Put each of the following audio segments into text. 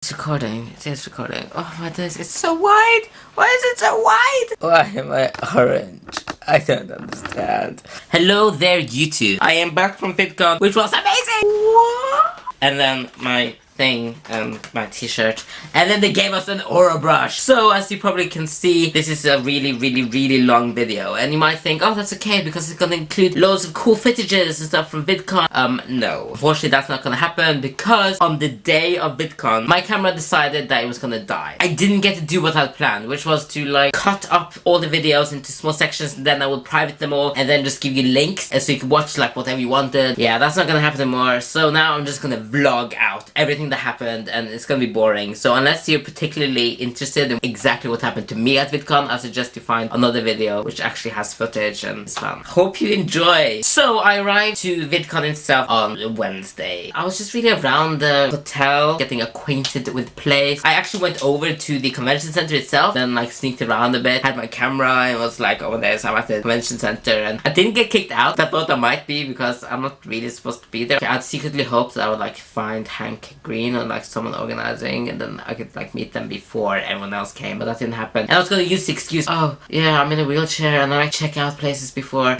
It's recording. It is recording. Oh my goodness, it's so wide! Why is it so wide? Why am I orange? I don't understand. Hello there, YouTube. I am back from VidCon, which was amazing! What? And then my thing and my t-shirt, and then they gave us an aura brush. So as you probably can see, this is a really long video, and you might think, oh, that's okay because it's gonna include loads of cool footages and stuff from VidCon. No, unfortunately that's not gonna happen because on the day of VidCon my camera decided that it was gonna die. I didn't get to do what I had planned, which was to like cut up all the videos into small sections, and then I would private them all and then just give you links and so you could watch like whatever you wanted. Yeah, that's not gonna happen anymore, so now I'm just gonna vlog out everything that happened, and it's gonna be boring. So unless you're particularly interested in exactly what happened to me at VidCon, I suggest you find another video which actually has footage and it's fun. Hope you enjoy. So I arrived to VidCon itself on Wednesday. I was just really around the hotel, getting acquainted with the place. I actually went over to the convention center itself, then like sneaked around a bit, had my camera and was like, oh there's, I'm at the convention center, and I didn't get kicked out. I thought I might be because I'm not really supposed to be there. I'd secretly hoped that I would like find Hank Green or like someone organizing, and then I could like meet them before everyone else came, but that didn't happen. And I was gonna use the excuse, oh yeah, I'm in a wheelchair and I check out places before.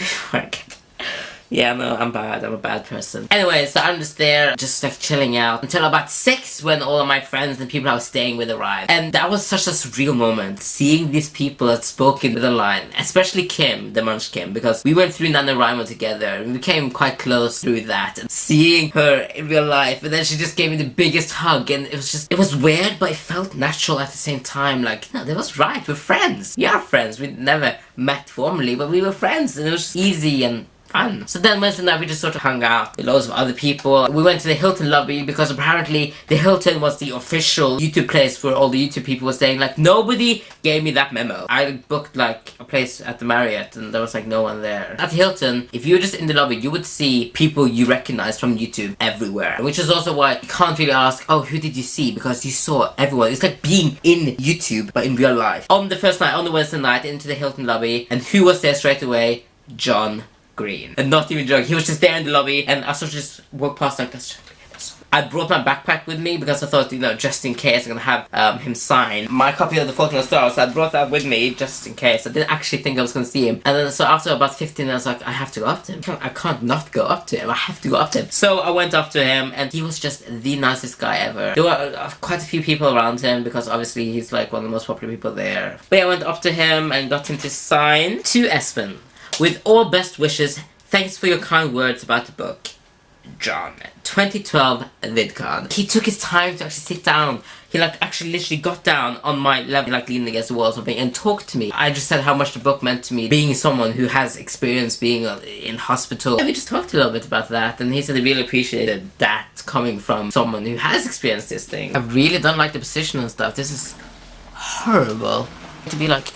Yeah, no, I'm bad. I'm a bad person. Anyway, so I'm just there, just like chilling out until about 6 when all of my friends and people I was staying with arrived. And that was such a surreal moment, seeing these people that spoke in the line, especially Kim, the Munch Kim, because we went through NaNoWriMo together and we became quite close through that. And seeing her in real life, and then she just gave me the biggest hug, and it was weird, but it felt natural at the same time. Like, no, that was right, we're friends. We are friends. We never met formally, but we were friends, and it was easy and fun. So then Wednesday night we just sort of hung out with loads of other people. We went to the Hilton lobby because apparently the Hilton was the official YouTube place where all the YouTube people were staying. Like, nobody gave me that memo. I booked like a place at the Marriott and there was like no one there. At the Hilton, if you were just in the lobby, you would see people you recognize from YouTube everywhere. Which is also why you can't really ask, oh, who did you see? Because you saw everyone. It's like being in YouTube but in real life. On the first night, on the Wednesday night, into the Hilton lobby, and who was there straight away? John Green. And not even joking, he was just there in the lobby, and I sort of just walked past like this. I brought my backpack with me because I thought, you know, just in case I'm gonna have him sign my copy of The Fault in Our Stars, so I brought that with me just in case. I didn't actually think I was gonna see him. And then so after about 15 minutes, I was like, I have to go up to him. I can't not go up to him. I have to go up to him. So I went up to him and he was just the nicest guy ever. There were quite a few people around him because obviously he's like one of the most popular people there. But yeah, I went up to him and got him to sign to Espen. With all best wishes, thanks for your kind words about the book, John. 2012 VidCon. He took his time to actually sit down. He like actually literally got down on my level, like leaning against the wall or something, and talked to me. I just said how much the book meant to me, being someone who has experience being in hospital. And we just talked a little bit about that, and he said he really appreciated that coming from someone who has experienced this thing. I really don't like the position and stuff. This is horrible. To be like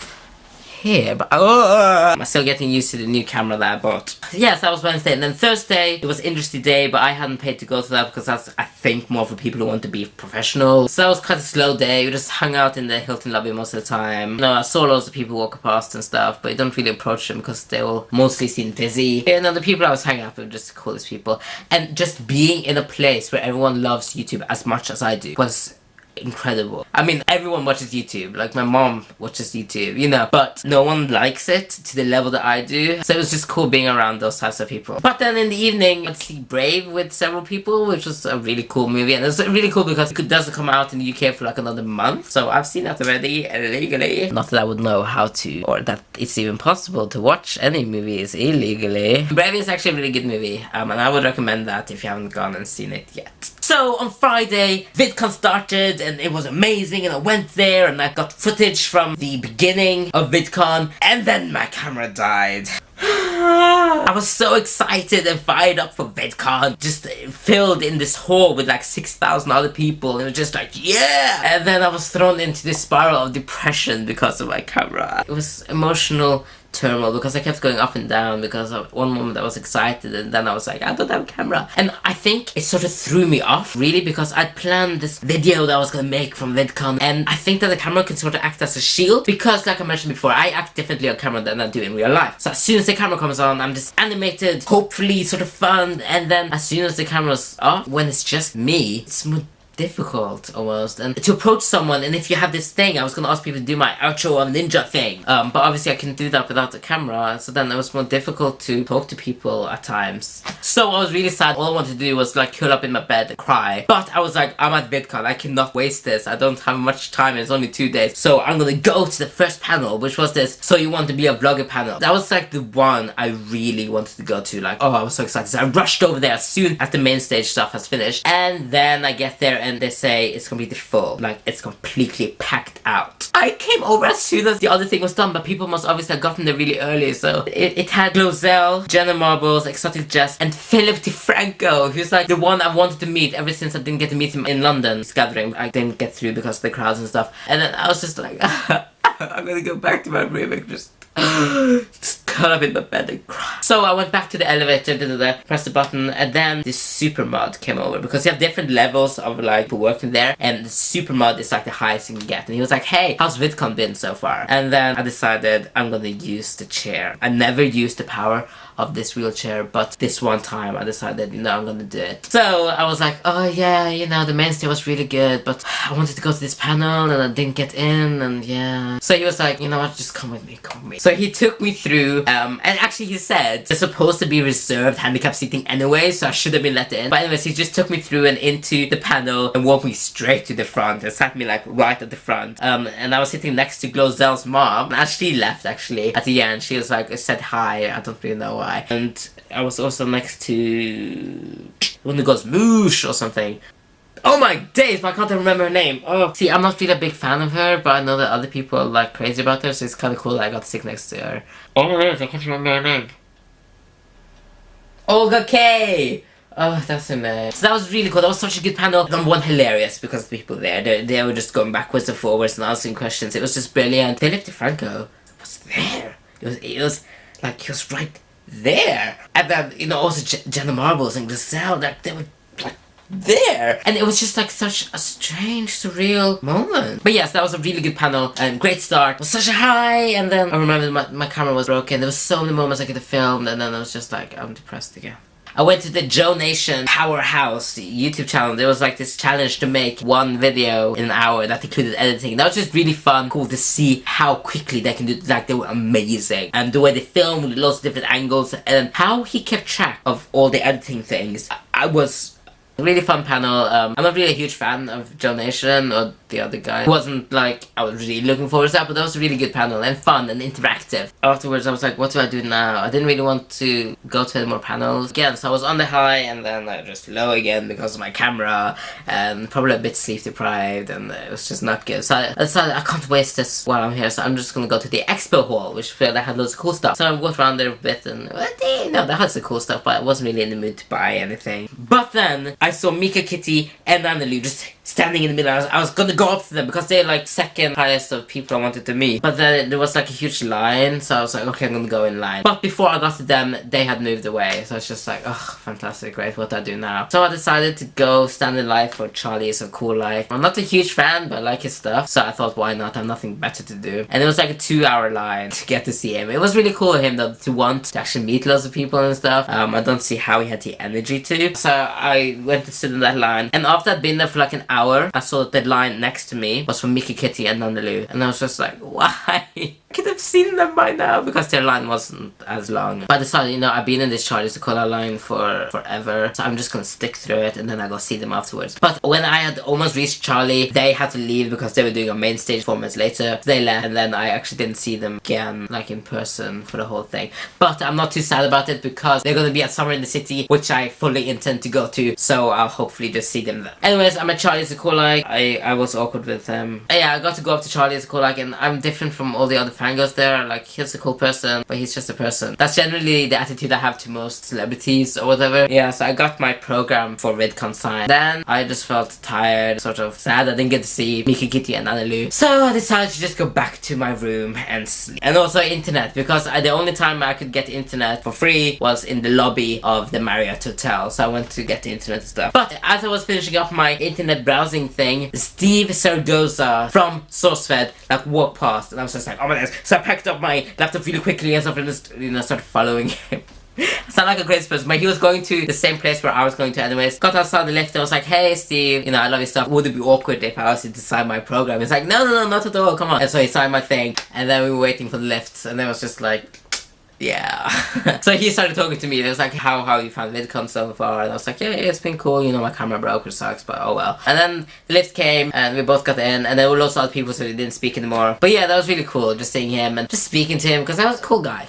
here, but I'm still getting used to the new camera that I bought. Yes, that was Wednesday, and then Thursday, it was an interesting day, but I hadn't paid to go to that because that's, I think, more for people who want to be professional. So that was quite a slow day. We just hung out in the Hilton lobby most of the time. You know, I saw loads of people walk past and stuff, but you don't really approach them because they will mostly seem busy. And then the people I was hanging out with were just the coolest people. And just being in a place where everyone loves YouTube as much as I do was incredible. I mean, everyone watches YouTube, like my mom watches YouTube, you know, but no one likes it to the level that I do, so it was just cool being around those types of people. But then in the evening, I'd see Brave with several people, which was a really cool movie, and it was really cool because it doesn't come out in the UK for like another month, so I've seen that already, illegally. Not that I would know how to, or that it's even possible to watch any movies illegally. Brave is actually a really good movie, and I would recommend that if you haven't gone and seen it yet. So on Friday, VidCon started and it was amazing, and I went there and I got footage from the beginning of VidCon, and then my camera died. I was so excited and fired up for VidCon, just filled in this hall with like 6,000 other people, and it was just like, yeah! And then I was thrown into this spiral of depression because of my camera. It was emotional turmoil because I kept going up and down because of one moment I was excited and then I was like, I don't have a camera. And I think it sort of threw me off really because I'd planned this video that I was gonna make from VidCon, and I think that the camera can sort of act as a shield because, like I mentioned before, I act differently on camera than I do in real life. So as soon as the camera comes on, I'm just animated, hopefully sort of fun, and then as soon as the camera's off, when it's just me, it's difficult almost, and to approach someone. And if you have this thing, I was gonna ask people to do my outro on ninja thing, but obviously I couldn't do that without the camera, so then it was more difficult to talk to people at times. So I was really sad. All I wanted to do was like curl up in my bed and cry, but I was like, I'm at VidCon, I cannot waste this, I don't have much time, it's only 2 days, so I'm gonna go to the first panel, which was this So You Want to Be a Vlogger panel. That was like the one I really wanted to go to. Like, oh, I was so excited, so I rushed over there as soon as the main stage stuff has finished, and then I get there and they say it's completely full, like it's completely packed out. I came over as soon as the other thing was done, but people must obviously have gotten there really early, so it had Glozell, Jenna Marbles, Exotic Jess, and Philip DeFranco, who's like the one I wanted to meet ever since I didn't get to meet him in London. This gathering, I didn't get through because of the crowds and stuff, and then I was just like, I'm gonna go back to my room and just curl up in my bed and cry. So I went back to the elevator, pressed the button, and then this super mod came over, because you have different levels of like people working there, and the super mod is like the highest you can get. And he was like, hey, how's VidCon been so far? And then I decided I'm gonna use the chair. I never used the power of this wheelchair, but this one time I decided, you know, I'm gonna do it. So I was like, oh yeah, you know, the main stage was really good, but I wanted to go to this panel and I didn't get in, and yeah. So he was like, you know what, just come with me, come with me. So he took me through, and actually he said it's supposed to be reserved handicap seating anyway, so I should have been let in. But anyways, he just took me through and into the panel and walked me straight to the front and sat me like right at the front. And I was sitting next to Glozell's mom, and she left actually at the end. She was like, said hi, I don't really know why. And I was also next to one who goes moosh or something. Oh my days, but I can't remember her name. Oh, see, I'm not really a big fan of her, but I know that other people are like crazy about her, so it's kind of cool that I got to sit next to her. Oh my days, I can't remember her name. Olga K! Oh, that's her name. So that was really cool. That was such a good panel. Number one, hilarious because the people there, they were just going backwards and forwards and asking questions. It was just brilliant. Philip DeFranco was there. It was like, he was right there. And then, you know, also Jenna Marbles and Glozell, like, they were like there, and it was just like such a strange, surreal moment. But yes, that was a really good panel and great start. It was such a high, and then I remember my camera was broken. There was so many moments I could have filmed, and then I was just like, I'm depressed again. I went to the Joe Nation Powerhouse YouTube channel. There was like this challenge to make one video in an hour that included editing. That was just really fun, cool to see how quickly they can do. Like, they were amazing, and the way they filmed with lots of different angles, and how he kept track of all the editing things. I was a really fun panel. I'm not really a huge fan of Joe Nation or the other guy. It wasn't like I was really looking forward to that, but that was a really good panel and fun and interactive. Afterwards I was like, what do I do now? I didn't really want to go to any more panels again, so I was on the high and then I just low again because of my camera and probably a bit sleep deprived, and it was just not good. So I decided I can't waste this while I'm here, so I'm just gonna go to the expo hall, which felt like had loads of cool stuff. So I walked around there a bit and no, that had some cool stuff, but I wasn't really in the mood to buy anything. But then I saw Mika, Kitty, and Annalou just standing in the middle. I was gonna go up to them because they're like second highest of people I wanted to meet. But then there was like a huge line, so I was like, okay, I'm gonna go in line. But before I got to them, they had moved away. So it's just like, oh, fantastic, great, what do I do now? So I decided to go stand in line for Charlie Is a Cool Life. I'm not a huge fan, but I like his stuff. So I thought, why not? I have nothing better to do. And it was like a 2-hour line to get to see him. It was really cool of him though, to want to actually meet lots of people and stuff. I don't see how he had the energy to. So I went to sit in that line. And after I'd been there for like an hour, I saw that the line next to me was from Mickey, Kitty, and Annalou. And I was just like, why? I could have seen them by now because their line wasn't as long. But I decided, you know, I've been in this Charlie Is a Cool Life line for forever, so I'm just gonna stick through it and then I go see them afterwards. But when I had almost reached Charlie, they had to leave because they were doing a main stage performance later. They left, and then I actually didn't see them again, like in person, for the whole thing. But I'm not too sad about it because they're gonna be at Summer in the City, which I fully intend to go to, so I'll hopefully just see them there. Anyways, I'm at Charlie Is a Cool Life. I was awkward with them. And yeah, I got to go up to Charlie Is a Cool Life, and I'm different from all the other fangirls there. Like, he's a cool person, but he's just a person. That's generally the attitude I have to most celebrities or whatever. Yeah, so I got my program for VidCon signed. Then I just felt tired, sort of sad I didn't get to see Mika, Kitty, and Annalou. So I decided to just go back to my room and sleep. And also internet, because the only time I could get internet for free was in the lobby of the Marriott Hotel. So I went to get the internet and stuff. But as I was finishing up my internet browsing thing, Steve Sardoza from SourceFed like walked past, and I was just like, oh my goodness. So I packed up my laptop really quickly and stuff and just, you know, started following him. I sound like a crazy person, but he was going to the same place where I was going to anyways. Got outside the lift and I was like, hey Steve, you know, I love your stuff. Would it be awkward if I asked you to sign my program? He's like, no, not at all, come on. And so he signed my thing, and then we were waiting for the lifts, and then it was just like, yeah. So he started talking to me. It was like, how you found VidCon so far? And I was like, yeah, it's been cool. You know, my camera broke, which sucks, but oh well. And then the lift came, and we both got in, and there were lots of other people, so we didn't speak anymore. But yeah, that was really cool, just seeing him and just speaking to him, because I was a cool guy.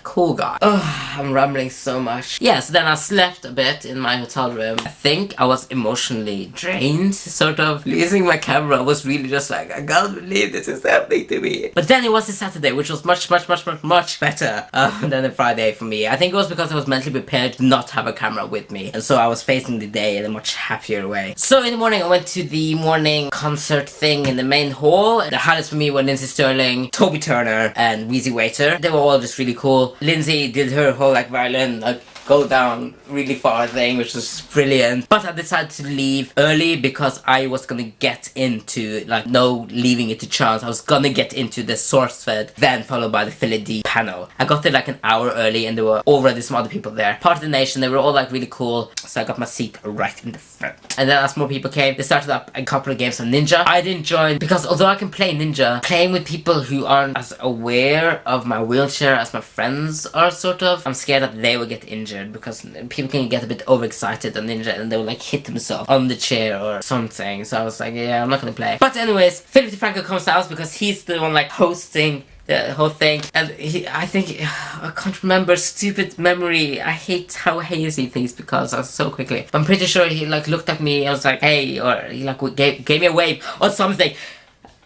Oh, I'm rambling so much. Yeah, so then I slept a bit in my hotel room. I think I was emotionally drained, sort of. Losing my camera was really just like, I can't believe this is happening to me. But then it was a Saturday, which was much better than the Friday for me. I think it was because I was mentally prepared to not have a camera with me, and so I was facing the day in a much happier way. So in the morning I went to the morning concert thing in the main hall. The highlights for me were Lindsay Sterling, Toby Turner, and Wheezy Waiter. They were all just really cool. Lindsay did her whole like violin go down really far thing, which was brilliant. But I decided to leave early because I was gonna get into, like, no leaving it to chance. I was gonna get into the SourceFed, then followed by the Philly D panel. I got there like an hour early, and there were already some other people there. Part of the nation, they were all like really cool, so I got my seat right in the front. And then as more people came, they started up a couple of games of Ninja. I didn't join because although I can play Ninja, playing with people who aren't as aware of my wheelchair as my friends are, sort of, I'm scared that they will get injured, because people can get a bit overexcited on Ninja and they will like hit themselves on the chair or something. So I was like, yeah, I'm not gonna play. But anyways, Philip DeFranco comes out because he's the one like hosting the whole thing, and I think, I can't remember, stupid memory, I hate how hazy things becomes so quickly. But I'm pretty sure he like looked at me, I was like, hey, or he like gave me a wave or something.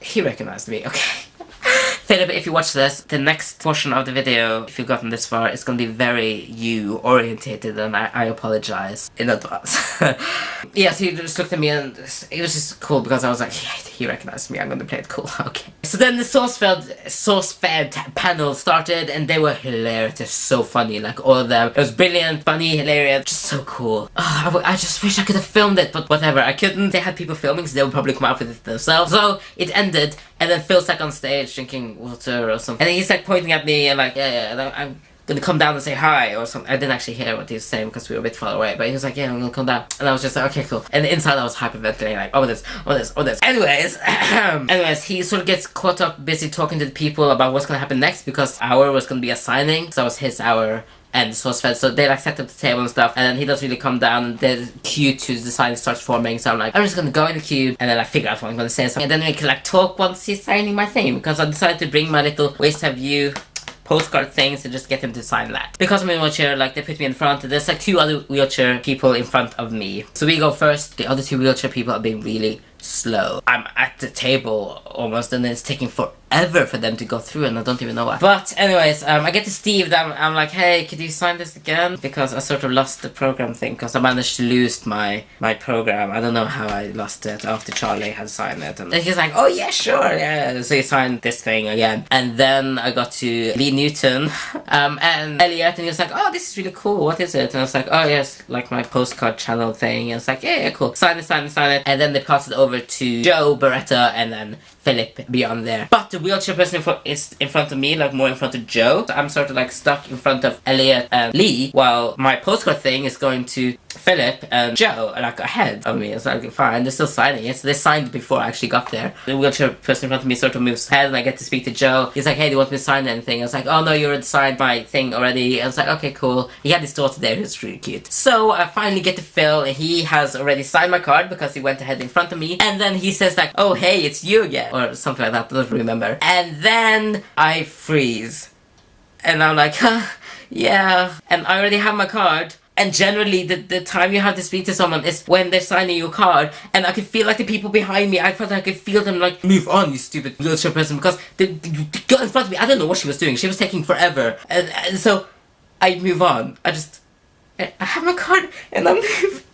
He recognized me, okay. Philip, if you watch this, the next portion of the video, if you've gotten this far, it's gonna be very you-orientated, and I apologize in advance. Yeah, so he just looked at me, and it was just cool, because I was like, yeah, he recognized me, I'm gonna play it cool, okay. So then the SourceFed panel started, and they were hilarious, they're so funny, like all of them. It was brilliant, funny, hilarious, just so cool. Oh, I just wish I could have filmed it, but whatever, I couldn't. They had people filming, so they would probably come up with it themselves. So it ended, and then Phil's like on stage drinking water or something, and he's like pointing at me and like, yeah, I'm gonna come down and say hi or something. I didn't actually hear what he was saying because we were a bit far away, but he was like, yeah, I'm gonna come down, and I was just like, okay, cool. And inside I was hyperventilating, like, oh this. Anyways, he sort of gets caught up busy talking to the people about what's gonna happen next, because our was gonna be a signing, so it was his hour and SourceFed, so they like set up the table and stuff, and then he doesn't really come down, and the queue to the signing starts forming, so I'm like, I'm just gonna go in the queue and then like figure out what I'm gonna say, and then we can like talk once he's signing my thing, because I decided to bring my little WaistHighView postcard things and just get him to sign that. Because I'm in a wheelchair, like they put me in front, there's like 2 other wheelchair people in front of me. So we go first, the other 2 wheelchair people are being really slow. I'm at the table almost, and then it's taking forever for them to go through, and I don't even know why. But anyways, I get to Steve, I'm like, hey, could you sign this again? Because I sort of lost the program thing, because I managed to lose my program. I don't know how I lost it after Charlie had signed it. And he's like, oh yeah, sure, yeah. So he signed this thing again. And then I got to Lee Newton and Elliot, and he was like, oh, this is really cool, what is it? And I was like, oh yes, like my postcard channel thing. And it's like, yeah, cool, sign it. And then they passed it over to Joe, Beretta, and then Philip beyond there. But the wheelchair person is in front of me, like more in front of Joe. So I'm sort of like stuck in front of Elliot and Lee, while my postcard thing is going to Philip and Joe, like ahead of me. It's like, fine, they're still signing it. So they signed it before I actually got there. The wheelchair person in front of me sort of moves ahead, and I get to speak to Joe. He's like, hey, do you want me to sign anything? I was like, oh no, you already signed my thing already. I was like, okay, cool. He had his daughter there, who's really cute. So I finally get to Phil, and he has already signed my card because he went ahead in front of me. And then he says like, oh hey, it's you again, or something like that, I don't remember. And then I freeze. And I'm like, huh, yeah. And I already have my card. And generally, the time you have to speak to someone is when they're signing your card. And I could feel like the people behind me, I felt like I could feel them like, move on, you stupid wheelchair person. Because they got in front of me, I don't know what she was doing. She was taking forever. And so, I move on. I have my card, and I move.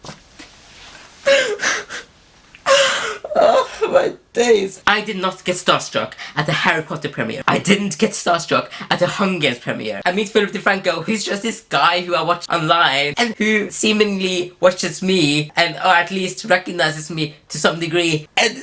Oh my days. I did not get starstruck at the Harry Potter premiere. I didn't get starstruck at the Hunger Games premiere. I meet Philip DeFranco, who's just this guy who I watch online, and who seemingly watches me, and or at least recognizes me to some degree, and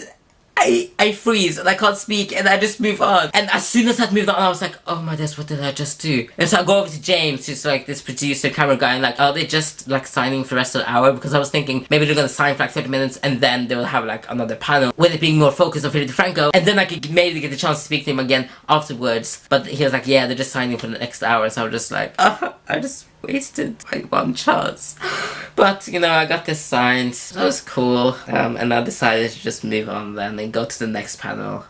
I freeze and I can't speak and I just move on. And as soon as I moved on, I was like, oh my days, what did I just do? And so I go over to James, who's like this producer, camera guy, and like, are they just like signing for the rest of the hour? Because I was thinking maybe they're gonna sign for like 30 minutes and then they will have like another panel with it being more focused on Philip DeFranco, and then I could maybe get the chance to speak to him again afterwards. But he was like, yeah, they're just signing for the next hour. So I was just like, oh, I just wasted my one chance. But you know, I got this signed, so that was cool. And I decided to just move on then and go to the next panel.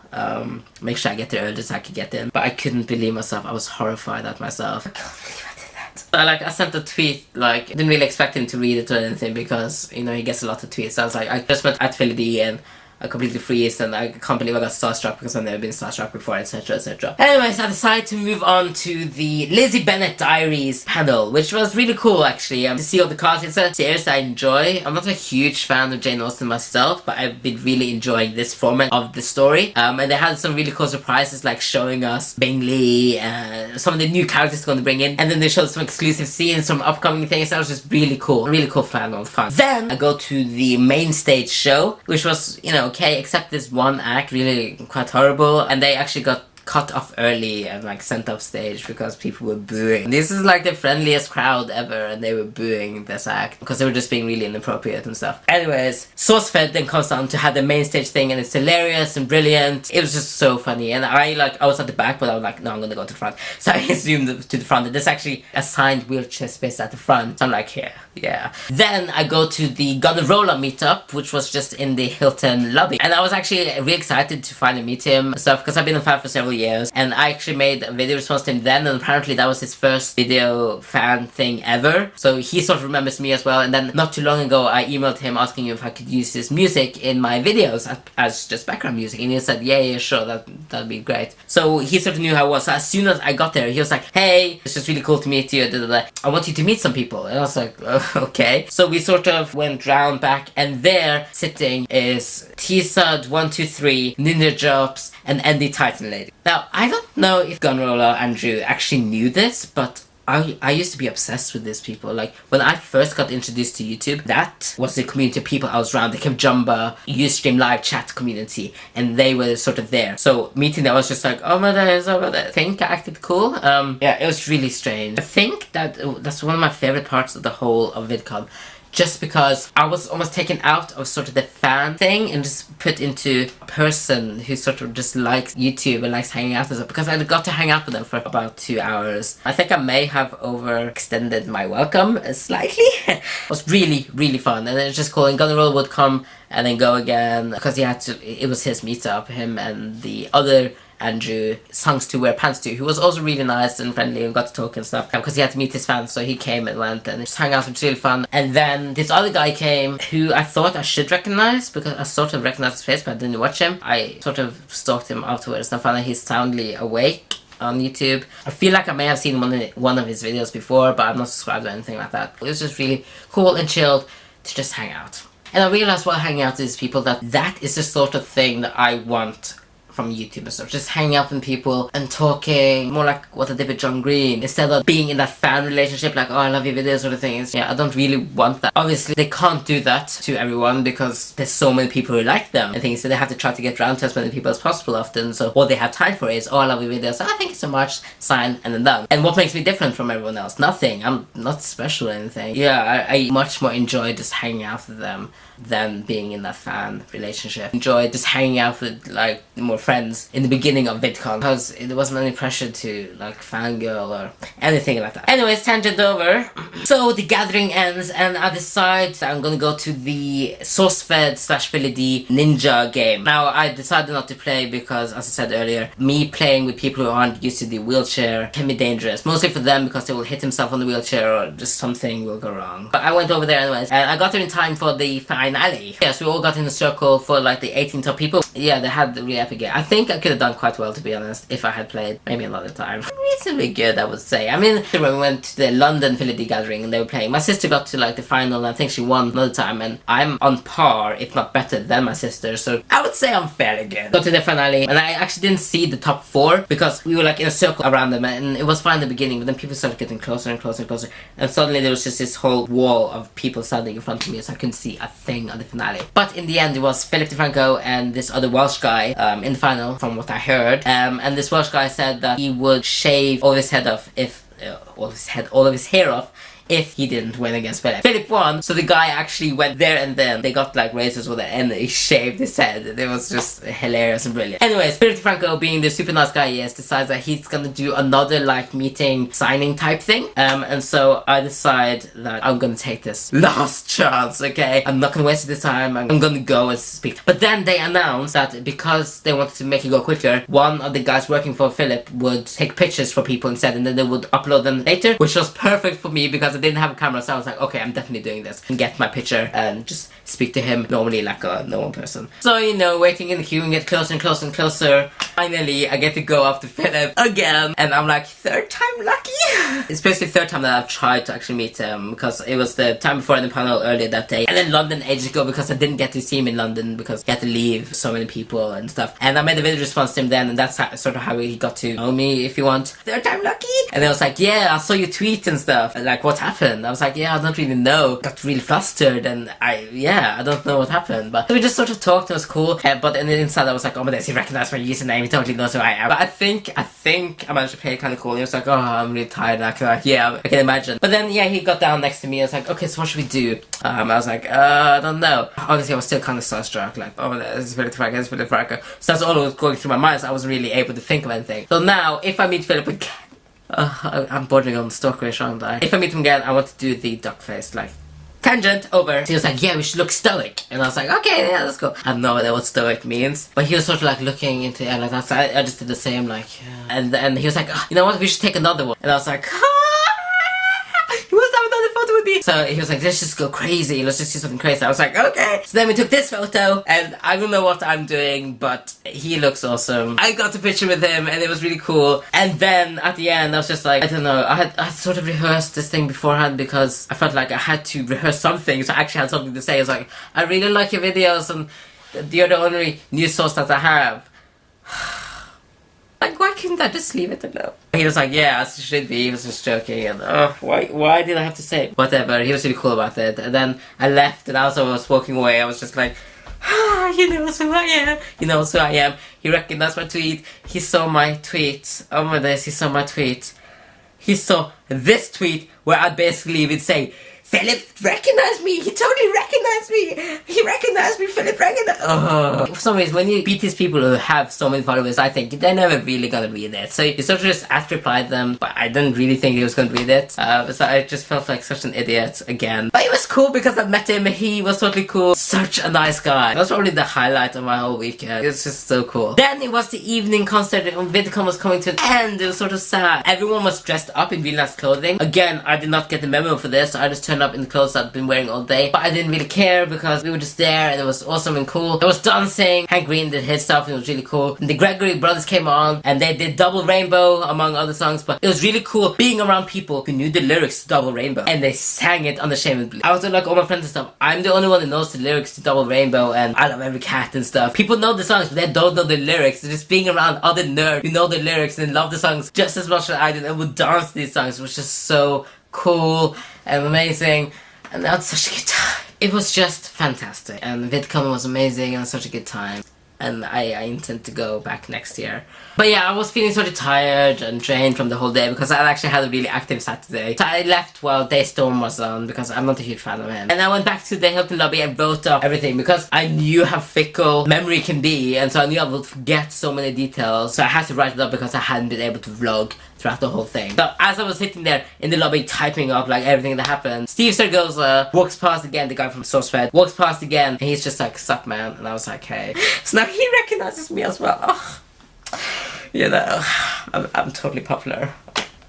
Make sure I get there early so I could get in. But I couldn't believe myself. I was horrified at myself. I can't believe I did that. I sent a tweet, like, didn't really expect him to read it or anything because, you know, he gets a lot of tweets. So I was like, I just went at Philly D and I completely freeze and I can't believe I got starstruck because I've never been starstruck before, etc, etc. Anyways, I decided to move on to the Lizzie Bennet Diaries panel, which was really cool actually, to see all the cards. It's a series I enjoy. I'm not a huge fan of Jane Austen myself, but I've been really enjoying this format of the story. And they had some really cool surprises like showing us Bingley and some of the new characters they're going to bring in, and then they showed some exclusive scenes from upcoming things. That was just really cool panel, fun. Then I go to the main stage show, which was, you know, okay, except this one act, really quite horrible, and they actually got cut off early and like sent off stage because people were booing. This is like the friendliest crowd ever and they were booing this act because they were just being really inappropriate and stuff. Anyways, SauceFed then comes on to have the main stage thing and it's hilarious and brilliant. It was just so funny, and I was at the back but I was like, no, I'm gonna go to the front. So I zoomed to the front and there's actually assigned wheelchair space at the front. So I'm like, here, yeah. Then I go to the Gunnarolla meetup, which was just in the Hilton lobby, and I was actually really excited to finally meet him and stuff because I've been a fan for several years, and I actually made a video response to him then, and apparently that was his first video fan thing ever, so he sort of remembers me as well. And then not too long ago I emailed him asking him if I could use his music in my videos as just background music, and he said yeah sure, that'd be great. So he sort of knew how I was. So as soon as I got there he was like, hey, it's just really cool to meet you, I want you to meet some people. And I was like, oh, okay. So we sort of went round back, and there sitting is T-Sud123, Ninja Drops, and Andy Titan Lady. Now, I don't know if Gunroller Andrew actually knew this, but I used to be obsessed with these people. Like, when I first got introduced to YouTube, that was the community of people I was around. The Kevjumba, Ustream live chat community, and they were sort of there. So meeting them, I was just like, oh my days, oh my days. I think I acted cool. Yeah, it was really strange. I think that's one of my favorite parts of the whole of VidCon. Just because I was almost taken out of sort of the fan thing and just put into a person who sort of just likes YouTube and likes hanging out with them, because I got to hang out with them for about 2 hours. I think I may have overextended my welcome slightly. It was really, really fun, and it was just cool. And Gunnaroll would come and then go again because it was his meetup, him and the other Andrew Songs to Wear Pants to, who was also really nice and friendly and got to talk and stuff because he had to meet his fans, so he came and went and just hung out, which was really fun. And then this other guy came who I thought I should recognize because I sort of recognized his face but I didn't watch him. I sort of stalked him afterwards and found out he's Soundly Awake on YouTube. I feel like I may have seen one of his videos before, but I'm not subscribed or anything like that. It was just really cool and chilled to just hang out. And I realized while hanging out with these people that is the sort of thing that I want from YouTube and stuff. Just hanging out with people and talking, more like what I did with John Green, instead of being in that fan relationship like, oh, I love your videos sort of things. Yeah, I don't really want that. Obviously they can't do that to everyone because there's so many people who like them and things, so they have to try to get around to as many people as possible often. So what they have time for is, oh, I love your videos, oh, thank you so much, sign, and then done. And what makes me different from everyone else? Nothing. I'm not special or anything. Yeah, I much more enjoy just hanging out with them than being in that fan relationship. Enjoy just hanging out with like more friends in the beginning of VidCon because there wasn't any pressure to like fangirl or anything like that. Anyways, tangent over. So the gathering ends and I decide I'm gonna go to the SauceFed/Philly Ninja game. Now I decided not to play because, as I said earlier, me playing with people who aren't used to the wheelchair can be dangerous. Mostly for them because they will hit himself on the wheelchair or just something will go wrong. But I went over there anyways and I got there in time for the finale. Yes, we all got in a circle for like the 18 top people. Yeah, they had the really epic game. I think I could have done quite well, to be honest, if I had played maybe another time. reasonably good, I would say. I mean, when we went to the London Philly gathering and they were playing, my sister got to like the final and I think she won another time, and I'm on par, if not better than my sister, so I would say I'm fairly good. Got to the finale and I actually didn't see the top 4 because we were like in a circle around them, and it was fine in the beginning, but then people started getting closer and closer and closer, and suddenly there was just this whole wall of people standing in front of me, so I couldn't see a thing on the finale. But in the end, it was Philip DeFranco and this other Welsh guy in the final, from what I heard. And this Welsh guy said that he would shave all his head off if all of his hair off if he didn't win against Philip. Philip won, so the guy actually went there and then. They got like razors with it and he shaved his head. It was just hilarious and brilliant. Anyways, Philip DeFranco, being the super nice guy he is, decides that he's gonna do another like meeting, signing type thing. And so I decide that I'm gonna take this last chance, okay? I'm not gonna waste this time, I'm gonna go and speak. But then they announced that because they wanted to make it go quicker, one of the guys working for Philip would take pictures for people instead, and then they would upload them later, which was perfect for me because I didn't have a camera, so I was like, okay, I'm definitely doing this, and get my picture and just speak to him normally like a normal person. So, you know, waiting in the queue and get closer and closer and closer. Finally, I get to go up to Philip again, and I'm like, third time lucky? It's basically the third time that I've tried to actually meet him, because it was the time before in the panel earlier that day, and then London ages ago because I didn't get to see him in London because he had to leave so many people and stuff. And I made a video response to him then, and that's sort of how he got to know me, if you want. Third time lucky? And I was like, yeah, I saw you tweet and stuff, and like, what happened? I was like, yeah, I don't really know. Got really flustered, and I don't know what happened. But we just sort of talked, it was cool. But in the inside I was like, oh my god, he recognized my username, he totally knows who I am. But I think I managed to play it kind of cool. And he was like, oh, I'm really tired. And I can like, yeah, I can imagine. But then, yeah, he got down next to me. I was like, okay, so what should we do? I was like, I don't know. Honestly, I was still kind of starstruck. Like, oh, this is Philip DeFranco, this is Philip DeFranco. So that's all that was going through my mind. So I wasn't really able to think of anything. So now, if I meet Philip again, I'm bordering on stalkerish, aren't I? If I meet him again, I want to do the duck face, like, tangent over. So he was like, yeah, we should look stoic. And I was like, okay, yeah, let's go. I have no idea what stoic means. But he was sort of like looking into the air like that. So I just did the same, like, yeah. And he was like, oh, you know what, we should take another one. And I was like, he wants to have another photo with me. So he was like, let's just go crazy. Let's just do something crazy. I was like, okay. So then we took this photo, and I don't know what I'm doing, but he looks awesome. I got a picture with him, and it was really cool. And then at the end, I was just like, I don't know. I had sort of rehearsed this thing beforehand because I felt like I had to rehearse something. So I actually had something to say. I was like, I really like your videos, and you're the only news source that I have. Like, why couldn't I just leave it alone? He was like, yeah, as it should be. He was just joking, and why did I have to say it? Whatever, he was really cool about it. And then I left, and as I was walking away, I was just like, he knows who I am. He knows who I am. He recognized my tweet. He saw my tweet. Oh my days, he saw my tweet. He saw this tweet where I basically would say, Philip recognized me! He totally recognized me! He recognized me! Philip recognized. For some reason, when you beat these people who have so many followers, I think they're never really gonna read it. So you sort of just replied them, but I didn't really think he was gonna read it. So I just felt like such an idiot again. But it was cool because I met him. He was totally cool. Such a nice guy. That was probably the highlight of my whole weekend. It was just so cool. Then it was the evening concert, and VidCon was coming to an end. It was sort of sad. Everyone was dressed up in really nice clothing. Again, I did not get the memo for this, so I just turned up in the clothes I've been wearing all day, but I didn't really care because we were just there and it was awesome and cool. There was dancing, Hank Green did his stuff and it was really cool, and the Gregory brothers came on and they did Double Rainbow among other songs, but it was really cool being around people who knew the lyrics to Double Rainbow and they sang it unashamedly. I was with like all my friends and stuff. I'm the only one that knows the lyrics to Double Rainbow and I Love Every Cat and stuff. People know the songs but they don't know the lyrics. So just being around other nerds who know the lyrics and love the songs just as much as I did and would dance to these songs was just so cool and amazing, and I had such a good time. It was just fantastic, and VidCon was amazing and such a good time, and I intend to go back next year. But yeah, I was feeling sort of tired and drained from the whole day because I actually had a really active Saturday. So I left while Daystorm was on because I'm not a huge fan of him. And I went back to the Hilton lobby and wrote up everything because I knew how fickle memory can be, and so I knew I would forget so many details. So I had to write it up because I hadn't been able to vlog throughout the whole thing. So as I was sitting there in the lobby typing up like everything that happened, Steve Sergoza walks past again, the guy from SourceFed, walks past again, and he's just like, sup man? And I was like, hey. So now he recognizes me as well. Oh. You know, I'm totally popular.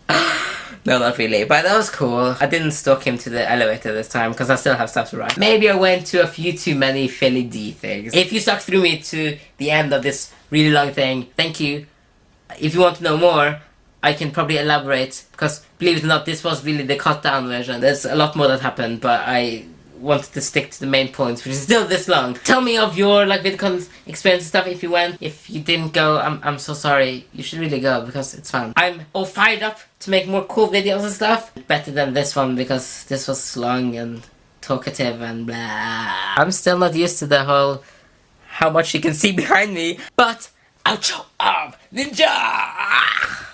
No, not really, but that was cool. I didn't stalk him to the elevator this time because I still have stuff to write. Maybe I went to a few too many Philly D things. If you stuck through me to the end of this really long thing, thank you. If you want to know more, I can probably elaborate, because believe it or not, this was really the cut down version. There's a lot more that happened, but I wanted to stick to the main points, which is still this long. Tell me of your like VidCon experience and stuff if you went. If you didn't go, I'm so sorry. You should really go because it's fun. I'm all fired up to make more cool videos and stuff. Better than this one because this was long and talkative and blah. I'm still not used to the whole how much you can see behind me, but outro of Ninja!